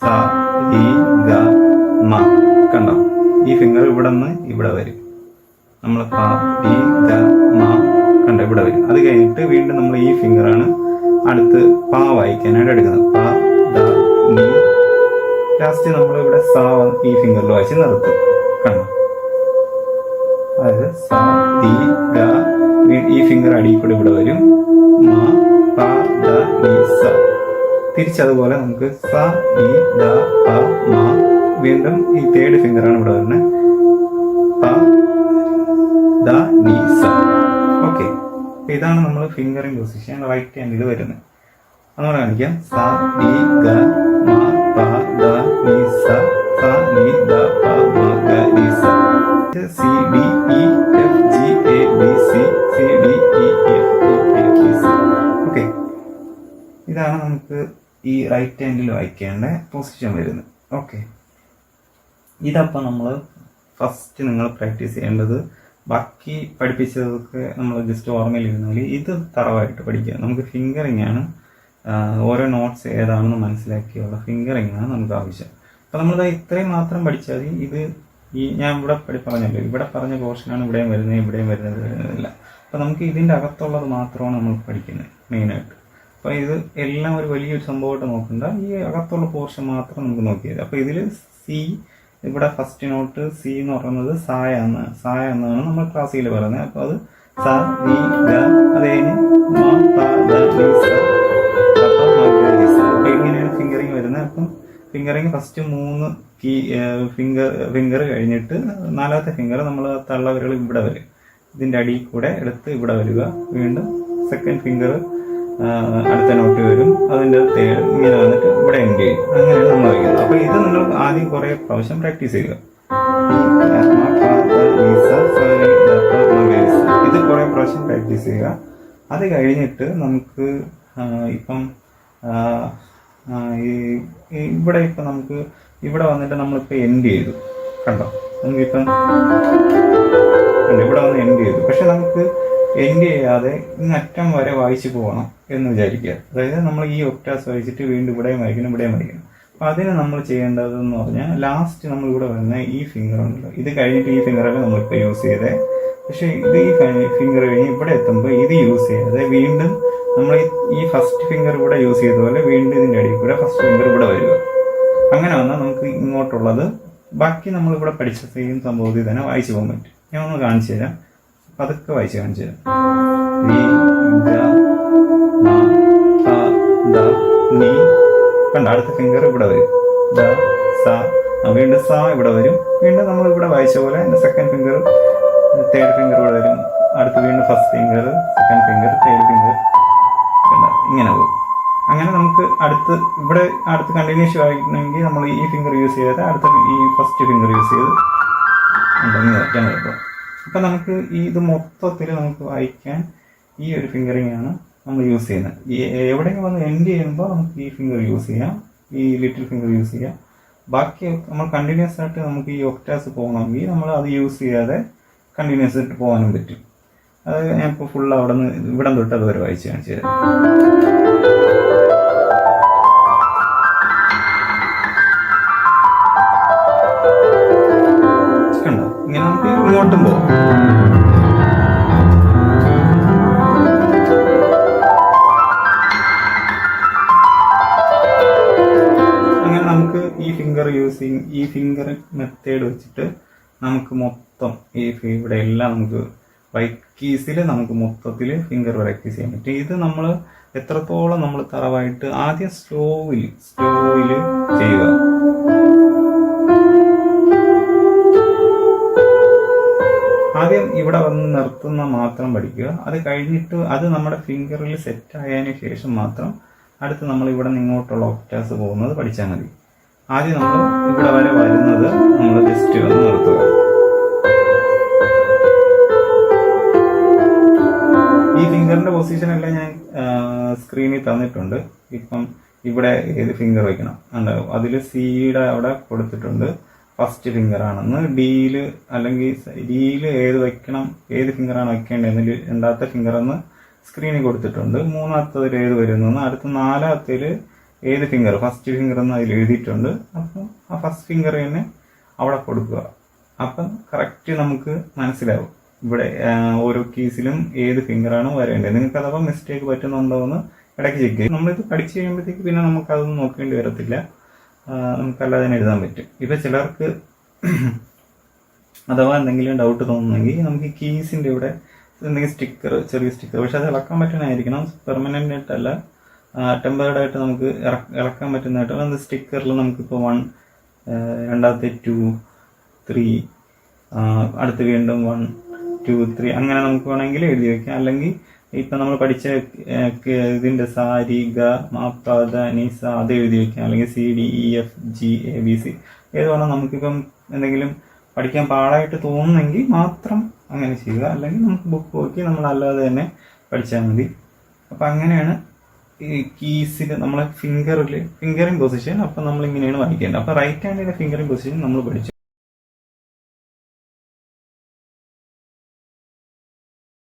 സ രി ഗ മ. കണ്ടോ, ഈ ഫിംഗർ ഇവിടെ നിന്ന് ഇവിടെ വരും. നമ്മൾ പ രി ഗ മ കണ്ടോ ഇവിടെ വരും. അത് കഴിഞ്ഞിട്ട് വീണ്ടും നമ്മൾ ഈ ഫിംഗറാണ് അടുത്ത് പ വായിക്കാനായിട്ട് എടുക്കുന്നത്. പ ദ നി. ലാസ്റ്റ് നമ്മൾ ഇവിടെ സ ഈ ഫിംഗറിൽ വായിച്ച് നിർത്തും. കണ്ടോ, അതായത് സ രി ഗ, ഈ ഫിംഗർ അടിയിൽ കൂടെ ഇവിടെ വരും. മ പ ദ നി സ. തിരിച്ചതുപോലെ നമുക്ക് സ രി ദ പ മ. വീണ്ടും ഈ തേർഡ് ഫിംഗറാണ് ഇവിടെ വരുന്നത്. പ ദ നി സ. ഓക്കെ, ഇതാണ് നമ്മൾ ഫിംഗറിംഗ് പൊസിഷൻ റൈറ്റ് ഹാൻഡിൽ വരുന്നത്. അതുകൊണ്ട് കാണിക്കാം. സ രി ഗ മ പ ദ നി സ. സ നി ദ പ മ ഗ നി സ. C D E F G A B C. C D E F G A B C. Okay, ഇതാണ് നമുക്ക് ഈ റൈറ്റ് ഹാൻഡിൽ വായിക്കേണ്ട പൊസിഷൻ വരുന്നത്. ഓക്കെ, ഇതപ്പോൾ നമ്മൾ ഫസ്റ്റ് നിങ്ങൾ പ്രാക്ടീസ് ചെയ്യേണ്ടത്. ബാക്കി പഠിപ്പിച്ചതൊക്കെ നമ്മൾ ജസ്റ്റ് ഓർമ്മയിലിരുന്നെങ്കിൽ ഇത് തറവായിട്ട് പഠിക്കുക. നമുക്ക് ഫിംഗറിംഗ് ആണ്, ഓരോ നോട്ട്സ് ഏതാണെന്ന് മനസ്സിലാക്കിയുള്ള ഫിംഗറിംഗ് ആണ് നമുക്ക് ആവശ്യം. അപ്പോൾ നമ്മളിത് ഇത്രയും മാത്രം പഠിച്ചാൽ മതി. ഇത് ഈ ഞാൻ ഇവിടെ പറഞ്ഞല്ലോ, ഇവിടെ പറഞ്ഞ പോർഷനാണ് ഇവിടെയും വരുന്നത്, ഇവിടെയും വരുന്നില്ല. അപ്പോൾ നമുക്ക് ഇതിൻ്റെ അകത്തുള്ളത് മാത്രമാണ് നമ്മൾ പഠിക്കുന്നത് മെയിനായിട്ട്. അപ്പോൾ ഇത് എല്ലാം ഒരു വലിയൊരു സംഭവമായിട്ട് നോക്കണ്ട, ഈ അകത്തുള്ള പോർഷൻ മാത്രം നമുക്ക് നോക്കിയത്. അപ്പോൾ ഇതിൽ സി, ഇവിടെ ഫസ്റ്റ് നോട്ട് സി എന്ന് പറയുന്നത് സായ എന്നാണ് നമ്മൾ ക്ലാസ്സിൽ പറയുന്നത്. അപ്പോൾ അത് സ രി ഗ, അത് കഴിഞ്ഞ് മ പ ദ നി സ. അപ്പോൾ ഇങ്ങനെയാണ് ഫിംഗറിങ് വരുന്നത്. അപ്പം ഫിംഗറിങ് ഫസ്റ്റ് 3 കീ ഫിംഗർ കഴിഞ്ഞിട്ട് 4ാമത്തെ ഫിംഗർ നമ്മൾ തള്ളവിരൽ ഇവിടെ വരും. ഇതിൻ്റെ അടിയിൽ കൂടെ എടുത്ത് ഇവിടെ വരിക. വീണ്ടും സെക്കൻഡ് ഫിംഗർ അടുത്ത നോട്ട് വരും. അതിൻ്റെ ഇങ്ങനെ വന്നിട്ട് ഇവിടെ എൻഡ് ചെയ്യും. അങ്ങനെയാണ് നമ്മൾ വയ്ക്കുന്നത്. അപ്പോൾ ഇത് നിങ്ങൾ ആദ്യം കുറേ പ്രാവശ്യം പ്രാക്ടീസ് ചെയ്യുക. ഇത് കുറേ പ്രാവശ്യം പ്രാക്ടീസ് ചെയ്യുക. അത് കഴിഞ്ഞിട്ട് നമുക്ക് ഇപ്പം ഇവിടെ ഇപ്പം നമുക്ക് ഇവിടെ വന്നിട്ട് നമ്മളിപ്പോൾ എൻഡ് ചെയ്തു. കണ്ടോ, നമുക്കിപ്പം ഇവിടെ വന്ന് എൻഡ് ചെയ്തു. പക്ഷെ നമുക്ക് എൻഡ് ചെയ്യാതെ ഇങ്ങറ്റം വരെ വായിച്ചു പോകണം എന്ന് വിചാരിക്കുക. അതായത് നമ്മൾ ഈ ഒക്ടാസ് വായിച്ചിട്ട് വീണ്ടും ഇവിടെയും വായിക്കണം, ഇവിടെയും വായിക്കണം. അപ്പം അതിന് നമ്മൾ ചെയ്യേണ്ടതെന്ന് പറഞ്ഞാൽ ലാസ്റ്റ് നമ്മൾ ഇവിടെ വരുന്ന ഈ ഫിംഗർ ഉണ്ടല്ലോ, ഇത് കഴിഞ്ഞിട്ട് ഈ ഫിംഗറൊക്കെ നമ്മളിപ്പോൾ യൂസ് ചെയ്തേ. പക്ഷെ ഇത് ഈ ഫിംഗർ കഴിഞ്ഞ് ഇവിടെ എത്തുമ്പോൾ ഇത് യൂസ് ചെയ്യാതെ വീണ്ടും നമ്മൾ ഈ ഫസ്റ്റ് ഫിംഗർ ഇവിടെ യൂസ് ചെയ്ത പോലെ വീണ്ടും ഇതിൻ്റെ അടിയിൽ കൂടെ ഫസ്റ്റ് ഫിംഗർ ഇവിടെ വരിക. അങ്ങനെ വന്നാൽ നമുക്ക് ഇങ്ങോട്ടുള്ളത് ബാക്കി നമ്മളിവിടെ പഠിച്ച സെയിം സംഭവത്തിൽ തന്നെ വായിച്ചു പോകാൻ പറ്റും. ഞാൻ ഒന്ന് കാണിച്ചു തരാം, പതുക്കെ വായിച്ച് കാണിച്ചു തരാം. രി ഗ മ പ ദ നി. കണ്ട, അടുത്ത ഫിംഗർ ഇവിടെ വരും. ദ സ. വീണ്ടും സ ഇവിടെ വരും. വീണ്ടും നമ്മൾ ഇവിടെ വായിച്ച പോലെ സെക്കൻഡ് ഫിംഗർ, തേർഡ് ഫിംഗർ ഇവിടെ വരും. അടുത്ത് വീണ്ടും first finger, second finger, third finger. ഇങ്ങനെ പോകും. അങ്ങനെ നമുക്ക് ഇവിടെ അടുത്ത് കണ്ടിന്യൂസ് വായിക്കണമെങ്കിൽ നമ്മൾ ഈ ഫിംഗർ യൂസ് ചെയ്താൽ അടുത്ത ഈ ഫസ്റ്റ് ഫിംഗർ യൂസ് ചെയ്ത് ഉണ്ടെന്ന് വായിക്കാൻ പറ്റും. അപ്പം നമുക്ക് ഇത് മൊത്തത്തിൽ നമുക്ക് വായിക്കാൻ ഈ ഒരു ഫിംഗറിംഗ് ആണ് നമ്മൾ യൂസ് ചെയ്യുന്നത്. എവിടെയെങ്കിലും വന്ന് എൻഡ് ചെയ്യുമ്പോൾ നമുക്ക് ഈ ഫിംഗർ യൂസ് ചെയ്യാം, ഈ ലിറ്റിൽ ഫിംഗർ യൂസ് ചെയ്യാം. ബാക്കി നമ്മൾ കണ്ടിന്യൂസ് ആയിട്ട് നമുക്ക് ഈ ഒക്ടാസ് പോകണമെങ്കിൽ നമ്മൾ അത് യൂസ് ചെയ്യാതെ കണ്ടിന്യൂസ് ആയിട്ട് പോകാനും പറ്റും. അത് ഞാനിപ്പോൾ ഫുൾ അവിടെ നിന്ന് ഇവിടം തൊട്ട് അതുവരെ വായിച്ച് കാണിച്ചു തരാം. കണ്ടോ, ഇങ്ങനെ നമുക്ക് ഇങ്ങോട്ടും പോകാം. അങ്ങനെ നമുക്ക് ഈ ഫിംഗർ മെത്തേഡ് വെച്ചിട്ട് നമുക്ക് മൊത്തം ഇവിടെ എല്ലാം നമുക്ക് റൈറ്റ് കീസിൽ നമുക്ക് മൊത്തത്തിൽ ഫിംഗർ പ്രാക്ടീസ് ചെയ്യാൻ പറ്റും. ഇത് നമ്മൾ എത്രത്തോളം നമ്മൾ തറവായിട്ട് ആദ്യം സ്ലോയിൽ ചെയ്യുക. ആദ്യം ഇവിടെ വന്ന് നിർത്തുന്ന മാത്രം പഠിക്കുക. അത് കഴിഞ്ഞിട്ട് അത് നമ്മുടെ ഫിംഗറിൽ സെറ്റ് ആയതിനു ശേഷം മാത്രം അടുത്ത് നമ്മൾ ഇവിടെ നിന്ന് ഇങ്ങോട്ടുള്ള ഒക്ടാസ് പോകുന്നത് പഠിച്ചാൽ മതി. ആദ്യം നമ്മൾ ഇവിടെ വരെ വരുന്നത് നമ്മൾ ജസ്റ്റ് വന്ന് നിർത്തുക. ഈ ഫിംഗറിന്റെ പൊസിഷൻ എല്ലാം ഞാൻ സ്ക്രീനിൽ തന്നിട്ടുണ്ട്. ഇപ്പം ഇവിടെ ഏത് ഫിംഗർ വെക്കണം അതിൽ സിയുടെ അവിടെ കൊടുത്തിട്ടുണ്ട് ഫസ്റ്റ് ഫിംഗർ ആണെന്ന്. ഡിയിൽ അല്ലെങ്കിൽ ഡിയിൽ ഏത് വെക്കണം, ഏത് ഫിംഗറാണ് വെക്കേണ്ടതെന്ന് രണ്ടാമത്തെ ഫിംഗർ എന്ന് സ്ക്രീനിൽ കൊടുത്തിട്ടുണ്ട്. മൂന്നാമത്തതിൽ ഏത് വരുന്നെന്ന്, അടുത്ത നാലാമത്തേൽ ഏത് ഫിംഗർ, ഫസ്റ്റ് ഫിംഗർ എന്ന് അതിൽ എഴുതിയിട്ടുണ്ട്. അപ്പം ആ ഫസ്റ്റ് ഫിംഗർ തന്നെ അവിടെ കൊടുക്കുക. അപ്പം കറക്റ്റ് നമുക്ക് മനസ്സിലാവും ഇവിടെ ഓരോ കീസിലും ഏത് ഫിംഗറാണ് വരേണ്ടത്. നിങ്ങൾക്ക് അഥവാ മിസ്റ്റേക്ക് പറ്റുന്നുണ്ടോ എന്ന് ഇടയ്ക്ക് ചെക്ക് ചെയ്യും. നമ്മളിത് പഠിച്ചു കഴിയുമ്പോഴത്തേക്ക് പിന്നെ നമുക്കതൊന്നും നോക്കേണ്ടി വരത്തില്ല, നമുക്കല്ലാതെ തന്നെ എഴുതാൻ പറ്റും. ഇപ്പം ചിലർക്ക് അഥവാ എന്തെങ്കിലും ഡൗട്ട് തോന്നുന്നെങ്കിൽ നമുക്ക് കീസിൻ്റെ ഇവിടെ എന്തെങ്കിലും സ്റ്റിക്കർ, ചെറിയ സ്റ്റിക്കർ, പക്ഷെ അത് ഇളക്കാൻ പറ്റുന്നതായിരിക്കണം, പെർമനൻ്റ് ആയിട്ടല്ല, ടെമ്പേർഡ് ആയിട്ട് നമുക്ക് ഇളക്കാൻ പറ്റുന്നതായിട്ട് അത് സ്റ്റിക്കറിൽ നമുക്കിപ്പോൾ 1, രണ്ടാമത്തെ 2, 3, അടുത്ത് വീണ്ടും 1, 2, 3 അങ്ങനെ നമുക്ക് വേണമെങ്കിൽ എഴുതി വയ്ക്കാം. അല്ലെങ്കിൽ ഇപ്പം നമ്മൾ പഠിച്ച ഇതിൻ്റെ സാ രി ഗ മ പ ധ നി സ അത് എഴുതി വയ്ക്കാം. അല്ലെങ്കിൽ CDEF GABC ഏത് വേണം. നമുക്കിപ്പം എന്തെങ്കിലും പഠിക്കാൻ പാടായിട്ട് തോന്നുന്നെങ്കിൽ മാത്രം അങ്ങനെ ചെയ്യുക, അല്ലെങ്കിൽ നമുക്ക് ബുക്ക് നോക്കി നമ്മൾ അല്ലാതെ തന്നെ പഠിച്ചാൽ മതി. അപ്പം അങ്ങനെയാണ് ഈ കീസിൽ നമ്മളെ ഫിംഗറിംഗ് പൊസിഷൻ. അപ്പം നമ്മളിങ്ങനെയാണ് വായിക്കേണ്ടത്. അപ്പം റൈറ്റ് ഹാൻഡിൻ്റെ ഫിംഗറിംഗ് പൊസിഷൻ നമ്മൾ പഠിച്ചു.